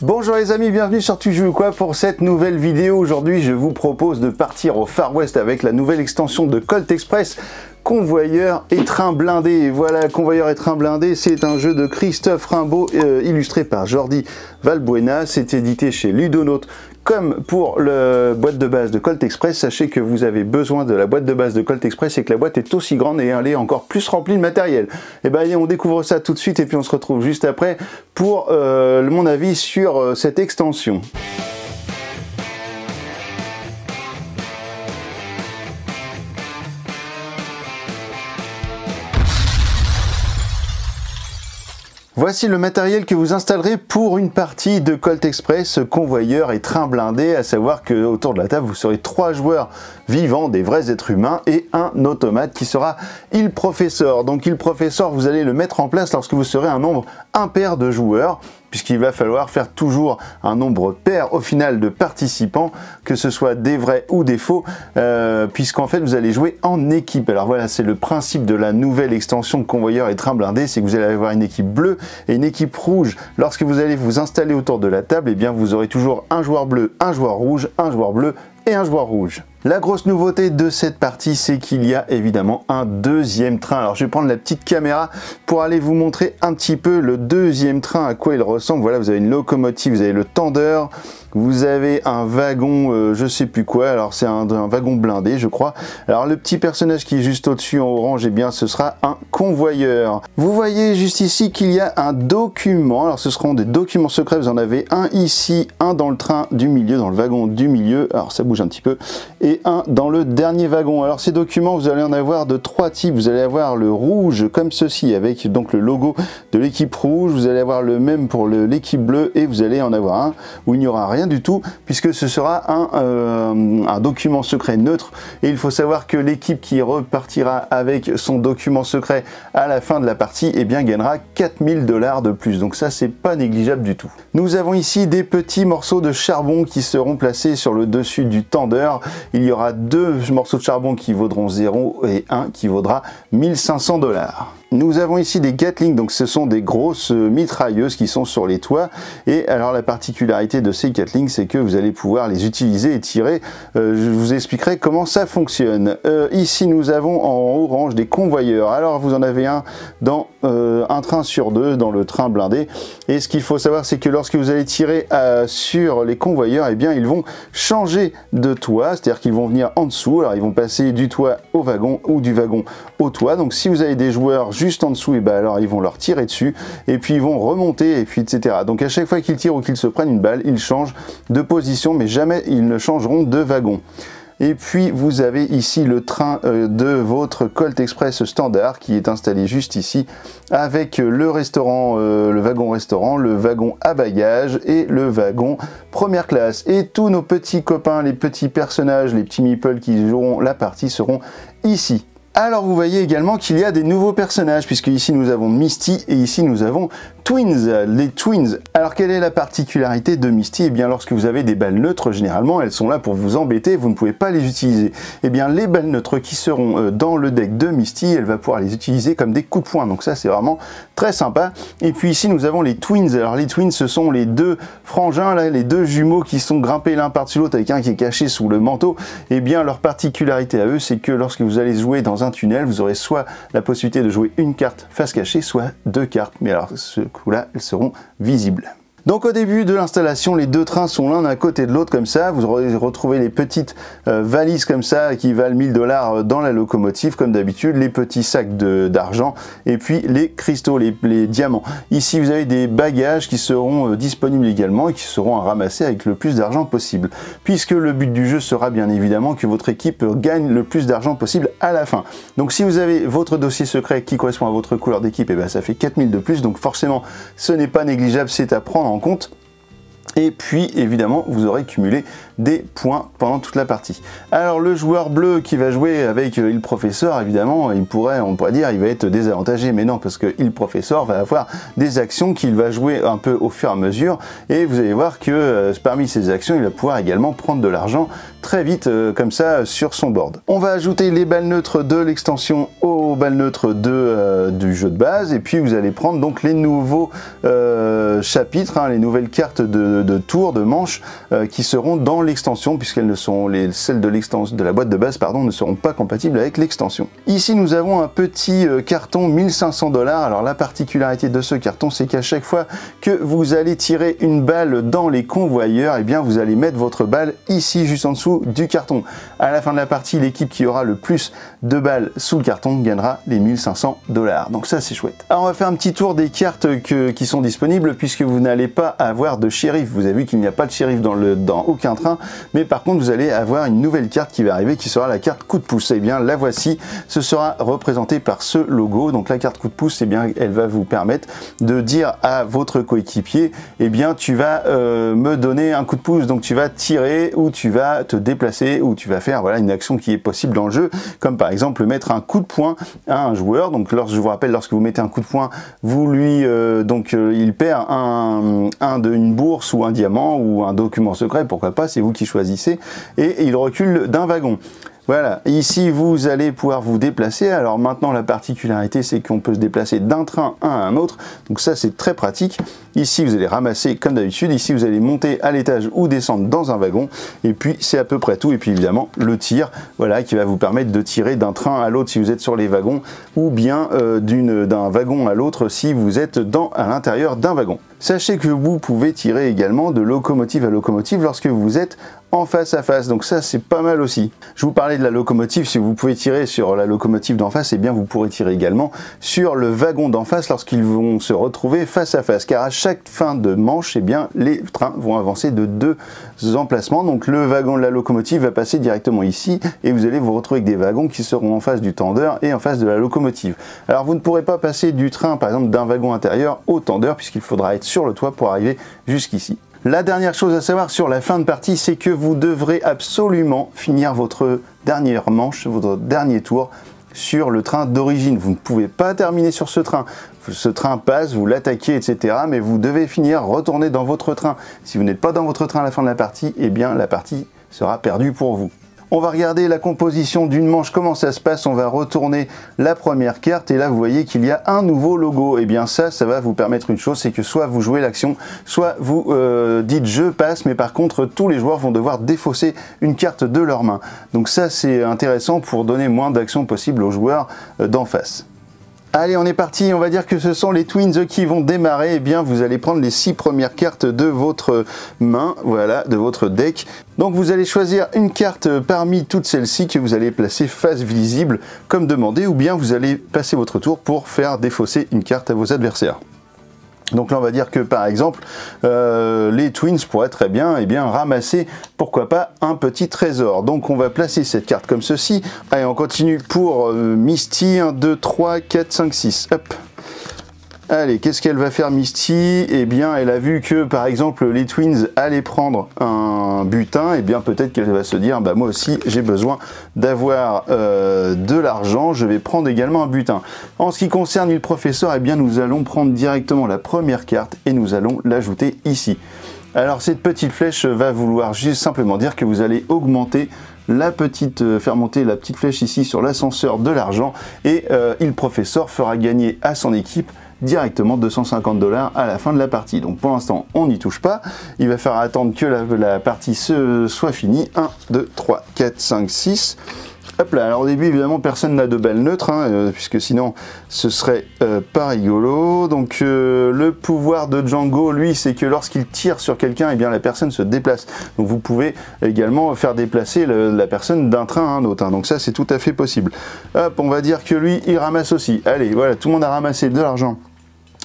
Bonjour les amis, bienvenue sur Tu joues quoi pour cette nouvelle vidéo. Aujourd'hui je vous propose de partir au Far West avec la nouvelle extension de Colt Express, Convoyeur et train blindé. Et voilà, Convoyeur et train blindé, c'est un jeu de Christophe Rimbaud illustré par Jordi Valbuena. C'est édité chez Ludonote. Comme pour la boîte de base de Colt Express, sachez que vous avez besoin de la boîte de base de Colt Express et que la boîte est aussi grande et elle est encore plus remplie de matériel. Et bien on découvre ça tout de suite et puis on se retrouve juste après pour mon avis sur cette extension. Voici le matériel que vous installerez pour une partie de Colt Express, Convoyeur et train blindé, à savoir que autour de la table vous serez 3 joueurs vivants, des vrais êtres humains, et un automate qui sera Il Professeur. Donc Il Professeur, vous allez le mettre en place lorsque vous serez un nombre impair de joueurs, puisqu'il va falloir faire toujours un nombre pair au final de participants, que ce soit des vrais ou des faux, puisqu'en fait vous allez jouer en équipe. Alors voilà, c'est le principe de la nouvelle extension de Convoyeur et train blindé, c'est que vous allez avoir une équipe bleue et une équipe rouge. Lorsque vous allez vous installer autour de la table, et bien vous aurez toujours un joueur bleu, un joueur rouge, un joueur bleu et un joueur rouge. La grosse nouveauté de cette partie, c'est qu'il y a évidemment un deuxième train. Alors je vais prendre la petite caméra pour aller vous montrer un petit peu le deuxième train, à quoi il ressemble. Voilà, vous avez une locomotive, vous avez le tendeur, vous avez un wagon, je sais plus quoi, alors c'est un wagon blindé je crois. Alors le petit personnage qui est juste au-dessus en orange, eh bien ce sera un convoyeur. Vous voyez juste ici qu'il y a un document, alors ce seront des documents secrets, vous en avez un ici, un dans le train du milieu, dans le wagon du milieu, alors ça bouge un petit peu, et un dans le dernier wagon. Alors ces documents, vous allez en avoir de 3 types. Vous allez avoir le rouge comme ceci, avec donc le logo de l'équipe rouge, vous allez avoir le même pour l'équipe bleue, et vous allez en avoir un où il n'y aura rien du tout, puisque ce sera un document secret neutre, et il faut savoir que l'équipe qui repartira avec son document secret à la fin de la partie, eh bien gagnera 4000 $ de plus, donc ça c'est pas négligeable du tout. Nous avons ici des petits morceaux de charbon qui seront placés sur le dessus du tendeur. Il y aura 2 morceaux de charbon qui vaudront 0 et 1 qui vaudra 1500 $. Nous avons ici des Gatling, donc ce sont des grosses mitrailleuses qui sont sur les toits. Et alors la particularité de ces Gatling, c'est que vous allez pouvoir les utiliser et tirer. Je vous expliquerai comment ça fonctionne. Ici nous avons en orange des convoyeurs. Alors vous en avez un dans un train sur 2, dans le train blindé. Et ce qu'il faut savoir, c'est que lorsque vous allez tirer sur les convoyeurs, eh bien ils vont changer de toit, c'est-à-dire qu'ils vont venir en dessous. Alors ils vont passer du toit au wagon ou du wagon au toit. Donc si vous avez des joueurs juste en dessous, et ben alors ils vont leur tirer dessus et puis ils vont remonter et puis etc. Donc à chaque fois qu'ils tirent ou qu'ils se prennent une balle, ils changent de position, mais jamais ils ne changeront de wagon. Et puis vous avez ici le train de votre Colt Express standard qui est installé juste ici, avec le restaurant, le wagon restaurant, le wagon à bagages et le wagon première classe. Et tous nos petits copains, les petits personnages, les petits meeples qui joueront la partie seront ici. Alors vous voyez également qu'il y a des nouveaux personnages, puisque ici nous avons Misty et ici nous avons Twins, les Twins. Alors quelle est la particularité de Misty? Eh bien lorsque vous avez des balles neutres, généralement elles sont là pour vous embêter, vous ne pouvez pas les utiliser. Eh bien les balles neutres qui seront dans le deck de Misty, elle va pouvoir les utiliser comme des coups de poing, donc ça c'est vraiment très sympa. Et puis ici nous avons les Twins. Alors les Twins, ce sont les 2 frangins, là, les 2 jumeaux qui sont grimpés l'un par-dessus l'autre avec un qui est caché sous le manteau. Eh bien leur particularité à eux, c'est que lorsque vous allez jouer dans un tunnel, vous aurez soit la possibilité de jouer une carte face cachée, soit 2 cartes, mais alors ce coup-là, elles seront visibles. Donc au début de l'installation, les 2 trains sont l'un à côté de l'autre comme ça. Vous aurez retrouvé les petites valises comme ça qui valent 1000 $ dans la locomotive comme d'habitude, les petits sacs d'argent et puis les cristaux, les diamants. Ici vous avez des bagages qui seront disponibles également et qui seront à ramasser avec le plus d'argent possible, puisque le but du jeu sera bien évidemment que votre équipe gagne le plus d'argent possible à la fin. Donc si vous avez votre dossier secret qui correspond à votre couleur d'équipe, et bien ça fait 4000 de plus, donc forcément ce n'est pas négligeable, c'est à prendre en compte. Et puis évidemment vous aurez cumulé des points pendant toute la partie. Alors le joueur bleu qui va jouer avec Il Professeur, évidemment on pourrait dire il va être désavantagé, mais non, parce que Il Professeur va avoir des actions qu'il va jouer un peu au fur et à mesure, et vous allez voir que parmi ces actions il va pouvoir également prendre de l'argent très vite comme ça sur son board. On va ajouter les balles neutres de l'extension aux balles neutres du jeu de base, et puis vous allez prendre donc les nouveaux chapitres, les nouvelles cartes de tours, de manches qui seront dans l'extension, puisqu'elles ne sont celles de la boîte de base pardon, ne seront pas compatibles avec l'extension. Ici nous avons un petit carton 1500 $. Alors la particularité de ce carton, c'est qu'à chaque fois que vous allez tirer une balle dans les convoyeurs, et bien vous allez mettre votre balle ici juste en dessous du carton. À la fin de la partie, l'équipe qui aura le plus de balles sous le carton gagnera les 1500 $. Donc ça c'est chouette. Alors on va faire un petit tour des cartes qui sont disponibles, puisque vous n'allez pas avoir de shérif. Vous avez vu qu'il n'y a pas de shérif dans aucun train, mais par contre vous allez avoir une nouvelle carte qui va arriver, qui sera la carte coup de pouce. Et bien la voici, ce sera représenté par ce logo. Donc la carte coup de pouce, et bien elle va vous permettre de dire à votre coéquipier, et bien tu vas me donner un coup de pouce, donc tu vas tirer, ou tu vas te déplacer, ou tu vas faire voilà une action qui est possible dans le jeu, comme par exemple mettre un coup de poing à un joueur. Donc je vous rappelle, lorsque vous mettez un coup de poing, vous lui il perd une bourse ou un diamant ou un document secret, pourquoi pas, c'est vous qui choisissez, et il recule d'un wagon. Voilà, ici vous allez pouvoir vous déplacer. Alors maintenant la particularité, c'est qu'on peut se déplacer d'un train à un autre, donc ça c'est très pratique. Ici vous allez ramasser comme d'habitude, ici vous allez monter à l'étage ou descendre dans un wagon, et puis c'est à peu près tout. Et puis évidemment le tir, voilà, qui va vous permettre de tirer d'un train à l'autre si vous êtes sur les wagons, ou bien d'un wagon à l'autre si vous êtes à l'intérieur d'un wagon. Sachez que vous pouvez tirer également de locomotive à locomotive lorsque vous êtes en face à face, donc ça c'est pas mal aussi. Je vous parlais de la locomotive, si vous pouvez tirer sur la locomotive d'en face, et bien vous pourrez tirer également sur le wagon d'en face lorsqu'ils vont se retrouver face à face, car à chaque fin de manche, et bien les trains vont avancer de 2 emplacements. Donc le wagon de la locomotive va passer directement ici, et vous allez vous retrouver avec des wagons qui seront en face du tendeur et en face de la locomotive. Alors vous ne pourrez pas passer du train, par exemple d'un wagon intérieur au tendeur, puisqu'il faudra être sur le toit pour arriver jusqu'ici. La dernière chose à savoir sur la fin de partie, c'est que vous devrez absolument finir votre dernière manche, votre dernier tour sur le train d'origine. Vous ne pouvez pas terminer sur ce train. Ce train passe, vous l'attaquez, etc. Mais vous devez finir, retourner dans votre train. Si vous n'êtes pas dans votre train à la fin de la partie, eh bien la partie sera perdue pour vous. On va regarder la composition d'une manche, comment ça se passe. On va retourner la première carte, et là vous voyez qu'il y a un nouveau logo. Et bien ça va vous permettre une chose, c'est que soit vous jouez l'action, soit vous dites je passe, mais par contre tous les joueurs vont devoir défausser une carte de leur main. Donc ça c'est intéressant pour donner moins d'actions possibles aux joueurs d'en face. Allez, on est parti, on va dire que ce sont les Twins qui vont démarrer. Eh bien, vous allez prendre les 6 premières cartes de votre main, voilà, de votre deck. Donc vous allez choisir une carte parmi toutes celles-ci que vous allez placer face visible comme demandé, ou bien vous allez passer votre tour pour faire défausser une carte à vos adversaires. Donc là on va dire que par exemple les Twins pourraient très bien, ramasser, pourquoi pas, un petit trésor. Donc on va placer cette carte comme ceci. Allez, on continue pour Misty. 1, 2, 3, 4, 5, 6. Hop. Allez, qu'est-ce qu'elle va faire Misty? Eh bien, elle a vu que, par exemple, les Twins allaient prendre un butin, et bien peut-être qu'elle va se dire, bah moi aussi, j'ai besoin d'avoir de l'argent, je vais prendre également un butin. En ce qui concerne le professeur, eh bien, nous allons prendre directement la première carte, et nous allons l'ajouter ici. Alors, cette petite flèche va vouloir juste simplement dire que vous allez augmenter faire monter la petite flèche ici sur l'ascenseur de l'argent, et le professeur fera gagner à son équipe directement 250 $ à la fin de la partie. Donc pour l'instant on n'y touche pas, il va falloir attendre que la partie soit finie. 1, 2, 3, 4, 5, 6. Hop là, alors au début évidemment personne n'a de balles neutres, puisque sinon ce serait pas rigolo. Donc le pouvoir de Django, lui, c'est que lorsqu'il tire sur quelqu'un, eh bien la personne se déplace. Donc vous pouvez également faire déplacer la personne d'un train à un autre, donc ça c'est tout à fait possible. Hop, on va dire que lui il ramasse aussi. Allez, voilà, tout le monde a ramassé de l'argent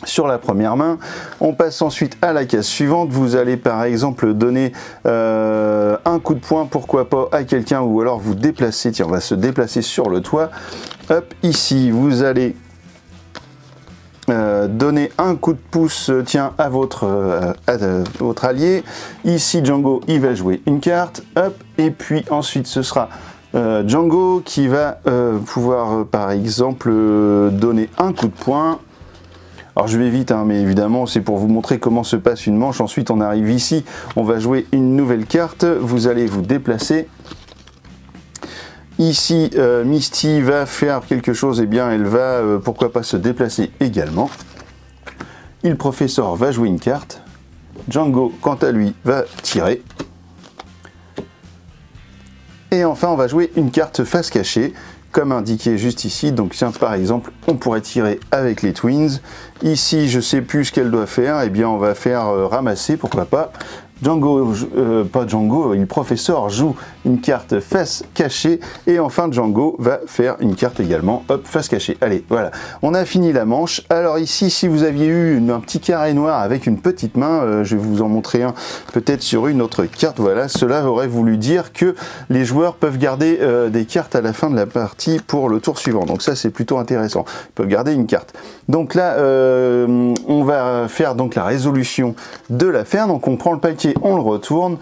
sur la première main. On passe ensuite à la case suivante. Vous allez par exemple donner un coup de poing, pourquoi pas, à quelqu'un, ou alors vous déplacer. Tiens, on va se déplacer sur le toit. Hop, ici vous allez donner un coup de pouce tiens, à votre allié. Ici Django il va jouer une carte, hop, et puis ensuite ce sera Django qui va pouvoir par exemple donner un coup de poing. Alors je vais vite, hein, mais évidemment c'est pour vous montrer comment se passe une manche. Ensuite on arrive ici, on va jouer une nouvelle carte, vous allez vous déplacer. Ici, Misty va faire quelque chose, et bien elle va, pourquoi pas, se déplacer également. Il Professeur va jouer une carte. Django, quant à lui, va tirer. Et enfin, on va jouer une carte face cachée, comme indiqué juste ici. Donc tiens, par exemple, on pourrait tirer avec les Twins. Ici, je ne sais plus ce qu'elle doit faire, et bien on va faire ramasser, pourquoi pas. Django, pas Django, le Professeur joue une carte face cachée et enfin Django va faire une carte également, hop, face cachée. Allez, voilà, on a fini la manche. Alors ici, si vous aviez eu un petit carré noir avec une petite main, je vais vous en montrer un peut-être sur une autre carte, voilà, cela aurait voulu dire que les joueurs peuvent garder des cartes à la fin de la partie pour le tour suivant. Donc ça, c'est plutôt intéressant, ils peuvent garder une carte. Donc là, on va faire donc la résolution de l'affaire, donc on prend le paquet, on le retourne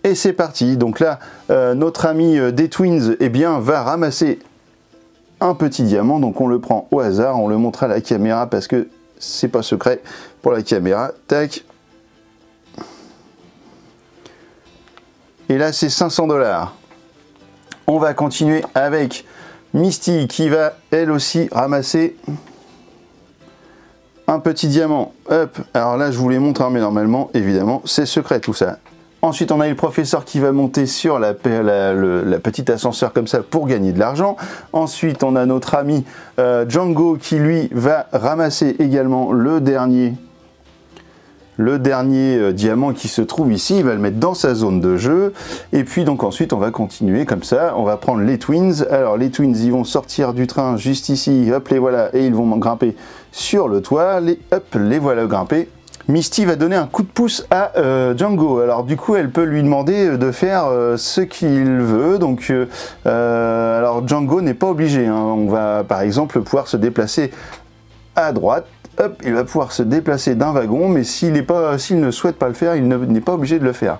et c'est parti. Donc là notre ami des Twins eh bien, va ramasser un petit diamant, donc on le prend au hasard, on le montre à la caméra parce que c'est pas secret pour la caméra, tac, et là c'est 500 $. On va continuer avec Misty qui va elle aussi ramasser un petit diamant, hop, alors là je vous les montre, hein, mais normalement, évidemment, c'est secret tout ça. Ensuite, on a le Professeur qui va monter sur la petite ascenseur comme ça pour gagner de l'argent. Ensuite, on a notre ami Django qui lui va ramasser également le dernier diamant qui se trouve ici, il va le mettre dans sa zone de jeu, et puis donc ensuite on va continuer comme ça, on va prendre les Twins. Alors les Twins ils vont sortir du train juste ici, hop les voilà, et ils vont grimper sur le toit, hop les voilà grimpés. Misty va donner un coup de pouce à Django, alors du coup elle peut lui demander de faire ce qu'il veut, donc alors Django n'est pas obligé, hein. On va par exemple pouvoir se déplacer à droite. Hop, il va pouvoir se déplacer d'un wagon, mais s'il ne souhaite pas le faire, il n'est pas obligé de le faire.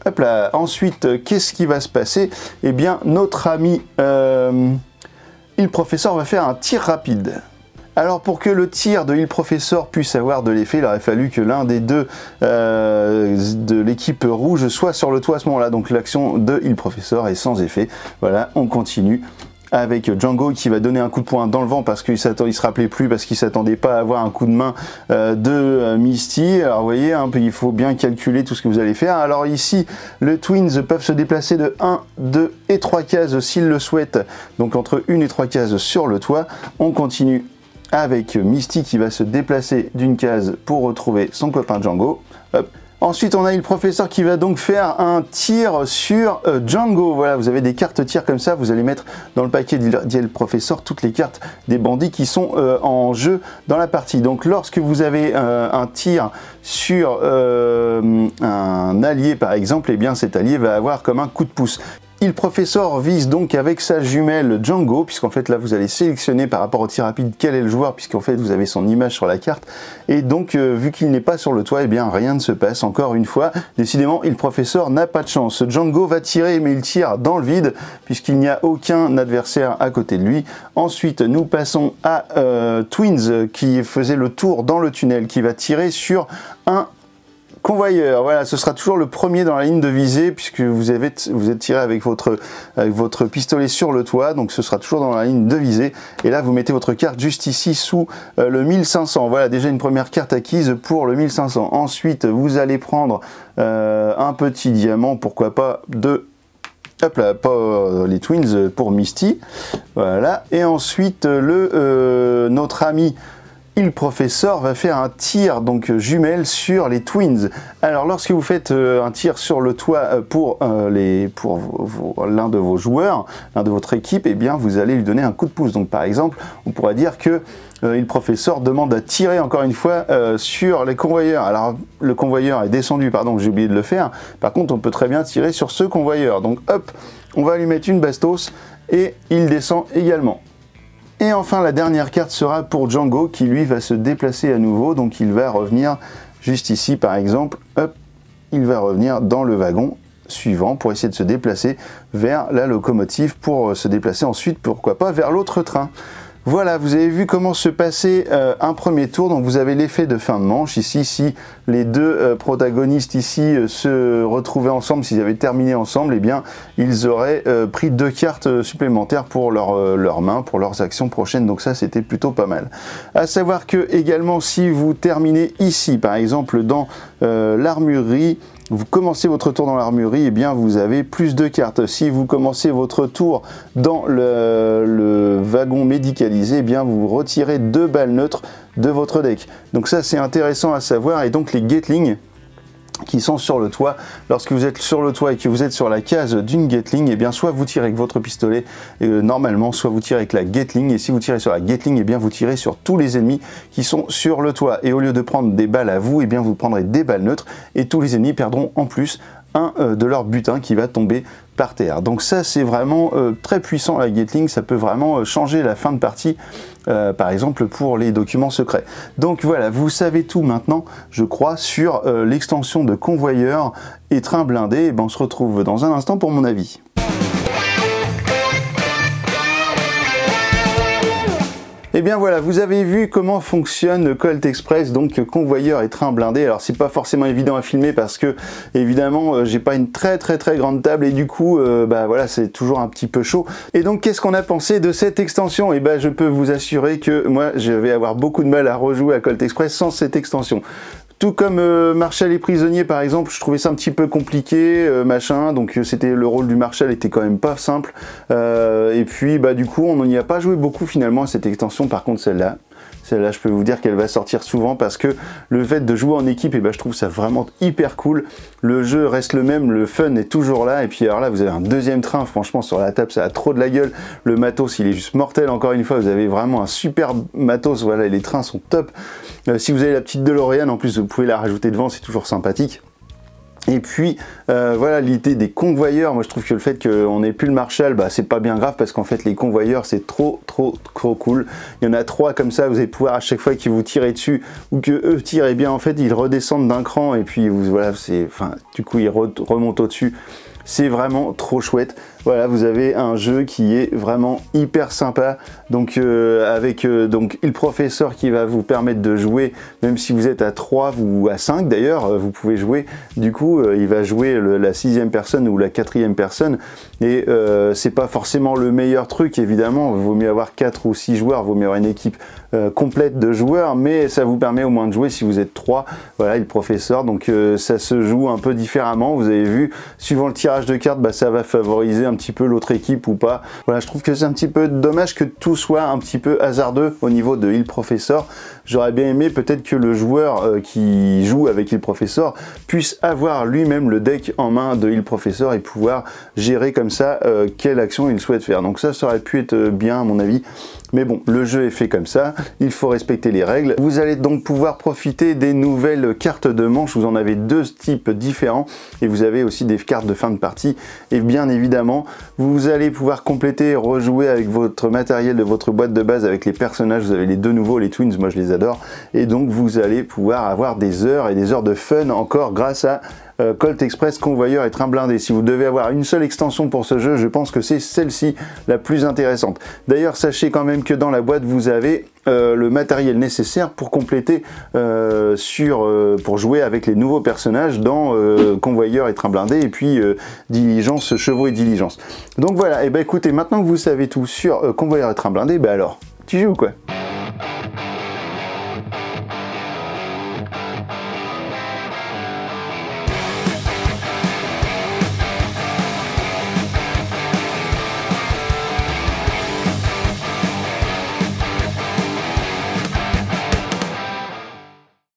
Hop là. Ensuite, qu'est-ce qui va se passer? Eh bien, notre ami il Professeur va faire un tir rapide. Alors pour que le tir de il Professeur puisse avoir de l'effet, il aurait fallu que l'un des deux de l'équipe rouge soit sur le toit à ce moment-là. Donc l'action de il Professeur est sans effet. Voilà, on continue avec Django qui va donner un coup de poing dans le vent parce qu'il se rappelait plus, parce qu'il s'attendait pas à avoir un coup de main de Misty. Alors vous voyez, hein, il faut bien calculer tout ce que vous allez faire. Alors ici, les Twins peuvent se déplacer de 1, 2 et 3 cases s'ils le souhaitent. Donc entre 1 et 3 cases sur le toit. On continue avec Misty qui va se déplacer d'une case pour retrouver son copain Django. Hop. Ensuite, on a le Professeur qui va donc faire un tir sur Django. Voilà, vous avez des cartes tir comme ça. Vous allez mettre dans le paquet d'Il Professeur toutes les cartes des bandits qui sont en jeu dans la partie. Donc, lorsque vous avez un tir sur un allié, par exemple, eh bien, cet allié va avoir comme un coup de pouce. Il Professeur vise donc avec sa jumelle Django, puisqu'en fait là vous allez sélectionner par rapport au tir rapide quel est le joueur, puisqu'en fait vous avez son image sur la carte, et donc vu qu'il n'est pas sur le toit, eh bien rien ne se passe. Encore une fois, décidément Il Professeur n'a pas de chance. Django va tirer, mais il tire dans le vide, puisqu'il n'y a aucun adversaire à côté de lui. Ensuite nous passons à Twins qui faisait le tour dans le tunnel, qui va tirer sur un convoyeur. Voilà, ce sera toujours le premier dans la ligne de visée puisque vous êtes tiré avec votre pistolet sur le toit, donc ce sera toujours dans la ligne de visée. Et là, vous mettez votre carte juste ici sous le 1500. Voilà, déjà une première carte acquise pour le 1500. Ensuite, vous allez prendre un petit diamant, pourquoi pas de... Hop là, pas les Twins pour Misty. Voilà, et ensuite notre ami Il Professeur va faire un tir donc jumelle sur les Twins. Alors lorsque vous faites un tir sur le toit pour l'un de vos joueurs, l'un de votre équipe, eh bien vous allez lui donner un coup de pouce. Donc par exemple, on pourrait dire que Il Professeur demande à tirer encore une fois sur les convoyeurs. Alors le convoyeur est descendu, pardon, j'ai oublié de le faire. Par contre, on peut très bien tirer sur ce convoyeur. Donc hop, on va lui mettre une bastos et il descend également. Et enfin, la dernière carte sera pour Django, qui lui va se déplacer à nouveau, donc il va revenir juste ici par exemple, hop, il va revenir dans le wagon suivant pour essayer de se déplacer vers la locomotive pour se déplacer ensuite, pourquoi pas, vers l'autre train. Voilà, vous avez vu comment se passait un premier tour. Donc vous avez l'effet de fin de manche. Ici, si les deux protagonistes ici se retrouvaient ensemble, s'ils avaient terminé ensemble, eh bien, ils auraient pris 2 cartes supplémentaires pour leurs mains, pour leurs actions prochaines. Donc ça, c'était plutôt pas mal. À savoir que également, si vous terminez ici, par exemple, dans l'armurerie, vous commencez votre tour dans l'armurerie, et bien vous avez plus de cartes. Si vous commencez votre tour dans le wagon médicalisé, eh bien vous retirez 2 balles neutres de votre deck. Donc ça c'est intéressant à savoir. Et donc les Gatling qui sont sur le toit, lorsque vous êtes sur le toit et que vous êtes sur la case d'une Gatling, et bien soit vous tirez avec votre pistolet normalement, soit vous tirez avec la Gatling, et si vous tirez sur la Gatling, et bien vous tirez sur tous les ennemis qui sont sur le toit, et au lieu de prendre des balles à vous, et bien vous prendrez des balles neutres, et tous les ennemis perdront en plus un de leur butin qui va tomber par terre. Donc ça c'est vraiment très puissant la Gatling, ça peut vraiment changer la fin de partie, par exemple pour les documents secrets. Donc voilà, vous savez tout maintenant, je crois, sur l'extension de convoyeur et train blindé. Et ben on se retrouve dans un instant pour mon avis. Et bien voilà, vous avez vu comment fonctionne Colt Express, donc convoyeur et train blindé. Alors c'est pas forcément évident à filmer parce que évidemment j'ai pas une très grande table et du coup bah voilà, c'est toujours un petit peu chaud. Et donc qu'est-ce qu'on a pensé de cette extension? Et ben je peux vous assurer que moi je vais avoir beaucoup de mal à rejouer à Colt Express sans cette extension. Tout comme Marshall et prisonnier par exemple, je trouvais ça un petit peu compliqué, machin, donc c'était le rôle du Marshall était quand même pas simple, et puis bah du coup on n'y a pas joué beaucoup finalement à cette extension. Par contre celle-là je peux vous dire qu'elle va sortir souvent parce que le fait de jouer en équipe, et ben je trouve ça vraiment hyper cool. Le jeu reste le même, le fun est toujours là, et puis alors là vous avez un deuxième train, franchement sur la table ça a trop de la gueule, le matos il est juste mortel, encore une fois vous avez vraiment un super matos, voilà, les trains sont top. Si vous avez la petite DeLorean en plus vous pouvez la rajouter devant, c'est toujours sympathique. Et puis voilà l'idée des convoyeurs, moi je trouve que le fait qu'on n'ait plus le Marshall, bah, c'est pas bien grave parce qu'en fait les convoyeurs c'est trop cool. Il y en a 3 comme ça, vous allez pouvoir à chaque fois qu'ils vous tirez dessus ou que eux tirent, et bien en fait ils redescendent d'un cran et puis vous, voilà, c'est, enfin du coup ils remontent au-dessus. C'est vraiment trop chouette. Voilà, vous avez un jeu qui est vraiment hyper sympa, donc avec donc Il Professeur qui va vous permettre de jouer, même si vous êtes à 3 ou à 5 d'ailleurs, vous pouvez jouer, du coup il va jouer la 6e personne ou la 4e personne, et c'est pas forcément le meilleur truc évidemment, il vaut mieux avoir 4 ou 6 joueurs, il vaut mieux avoir une équipe complète de joueurs, mais ça vous permet au moins de jouer si vous êtes 3, voilà, Il Professeur, donc ça se joue un peu différemment, vous avez vu, suivant le tirage de cartes, bah, ça va favoriser un petit peu l'autre équipe ou pas. Voilà, je trouve que c'est un petit peu dommage que tout soit un petit peu hasardeux au niveau de Il Professeur. J'aurais bien aimé peut-être que le joueur qui joue avec Il Professeur puisse avoir lui-même le deck en main de Il Professeur et pouvoir gérer comme ça quelle action il souhaite faire. Donc ça aurait pu être bien à mon avis. Mais bon, le jeu est fait comme ça, il faut respecter les règles. Vous allez donc pouvoir profiter des nouvelles cartes de manche. Vous en avez 2 types différents et vous avez aussi des cartes de fin de partie. Et bien évidemment, vous allez pouvoir compléter et rejouer avec votre matériel de votre boîte de base avec les personnages. Vous avez les 2 nouveaux, les Twins, moi je les adore. Et donc vous allez pouvoir avoir des heures et des heures de fun encore grâce à Colt Express, convoyeur et train blindé. Si vous devez avoir une seule extension pour ce jeu, je pense que c'est celle-ci la plus intéressante. D'ailleurs, sachez quand même que dans la boîte, vous avez le matériel nécessaire pour compléter, pour jouer avec les nouveaux personnages dans convoyeur et train blindé, et puis diligence, chevaux et diligence. Donc voilà, et ben écoutez, maintenant que vous savez tout sur convoyeur et train blindé, ben alors, tu joues quoi?